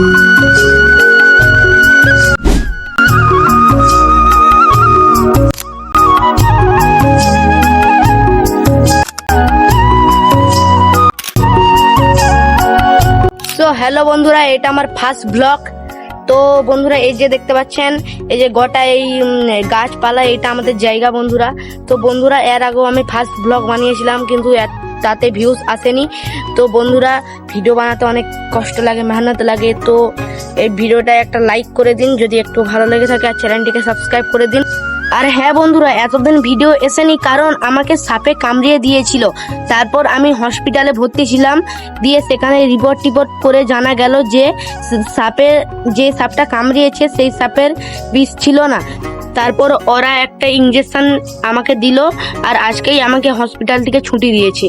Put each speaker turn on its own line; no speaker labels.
তো হ্যালো বন্ধুরা, এটা আমার ফার্স্ট ব্লগ। তো বন্ধুরা, এই যে দেখতে পাচ্ছেন, এই যে গোটা এই গাছপালা, এটা আমাদের জায়গা বন্ধুরা। তো বন্ধুরা, এর আগেও আমি ফার্স্ট ব্লগ বানিয়েছিলাম, কিন্তু তাতে ভিউজ আসেনি। তো বন্ধুরা, ভিডিও বানাতে অনেক কষ্ট লাগে, মেহনত লাগে। তো এই ভিডিওটা একটা লাইক করে দিন যদি একটু ভালো লেগে থাকে, আর চ্যানেলটিকে সাবস্ক্রাইব করে দিন। আর হ্যাঁ বন্ধুরা, এতদিন ভিডিও এসেনি কারণ আমাকে সাপে কামড়িয়ে দিয়েছিল। তারপর আমি হসপিটালে ভর্তি ছিলাম, দিয়ে সেখানে রিপোর্ট করে জানা গেল যে সাপটা কামড়িয়েছে সেই সাপের বিষ ছিল না। তারপর ওরা একটা ইঞ্জেকশন আমাকে দিল, আর আজকেই আমাকে হসপিটাল থেকে ছুটি দিয়েছে।